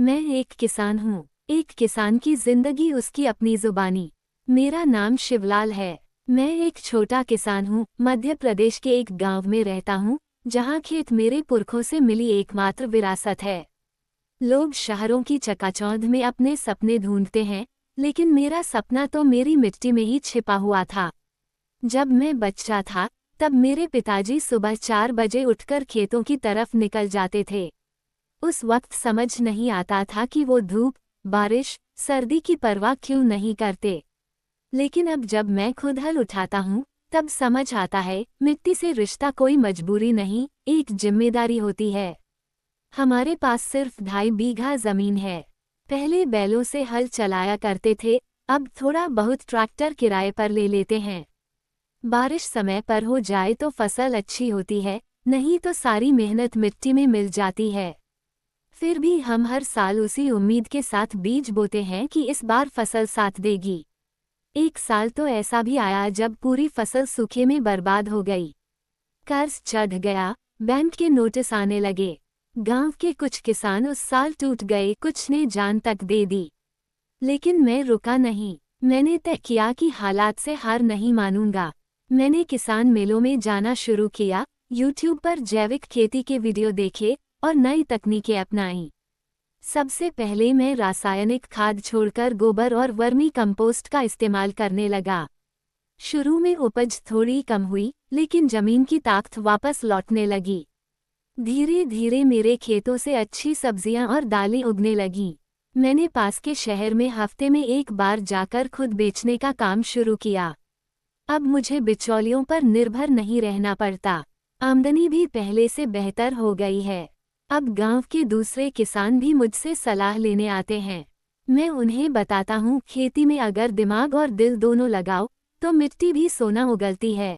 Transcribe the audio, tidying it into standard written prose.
मैं एक किसान हूँ। एक किसान की जिंदगी उसकी अपनी जुबानी। मेरा नाम शिवलाल है। मैं एक छोटा किसान हूँ, मध्य प्रदेश के एक गांव में रहता हूँ, जहाँ खेत मेरे पुरखों से मिली एकमात्र विरासत है। लोग शहरों की चकाचौंध में अपने सपने ढूंढते हैं, लेकिन मेरा सपना तो मेरी मिट्टी में ही छिपा हुआ था। जब मैं बच्चा था, तब मेरे पिताजी सुबह 4 बजे उठकर खेतों की तरफ निकल जाते थे। उस वक्त समझ नहीं आता था कि वो धूप, बारिश, सर्दी की परवाह क्यों नहीं करते। लेकिन अब जब मैं खुद हल उठाता हूँ, तब समझ आता है, मिट्टी से रिश्ता कोई मजबूरी नहीं, एक जिम्मेदारी होती है। हमारे पास सिर्फ 2.5 बीघा जमीन है। पहले बैलों से हल चलाया करते थे, अब थोड़ा बहुत ट्रैक्टर किराए पर ले लेते हैं। बारिश समय पर हो जाए तो फसल अच्छी होती है, नहीं तो सारी मेहनत मिट्टी में मिल जाती है। फिर भी हम हर साल उसी उम्मीद के साथ बीज बोते हैं कि इस बार फसल साथ देगी। एक साल तो ऐसा भी आया जब पूरी फसल सूखे में बर्बाद हो गई। कर्ज चढ़ गया, बैंक के नोटिस आने लगे। गांव के कुछ किसान उस साल टूट गए, कुछ ने जान तक दे दी। लेकिन मैं रुका नहीं। मैंने तय किया कि हालात से हार नहीं मानूंगा। मैंने किसान मेलों में जाना शुरू किया, यूट्यूब पर जैविक खेती के वीडियो देखे और नई तकनीकें अपनाई। सबसे पहले मैं रासायनिक खाद छोड़कर गोबर और वर्मी कंपोस्ट का इस्तेमाल करने लगा। शुरू में उपज थोड़ी कम हुई, लेकिन जमीन की ताकत वापस लौटने लगी। धीरे धीरे मेरे खेतों से अच्छी सब्जियां और दालें उगने लगीं। मैंने पास के शहर में हफ्ते में एक बार जाकर खुद बेचने का काम शुरू किया। अब मुझे बिचौलियों पर निर्भर नहीं रहना पड़ता। आमदनी भी पहले से बेहतर हो गई है। अब गांव के दूसरे किसान भी मुझसे सलाह लेने आते हैं। मैं उन्हें बताता हूँ, खेती में अगर दिमाग और दिल दोनों लगाओ, तो मिट्टी भी सोना उगलती है।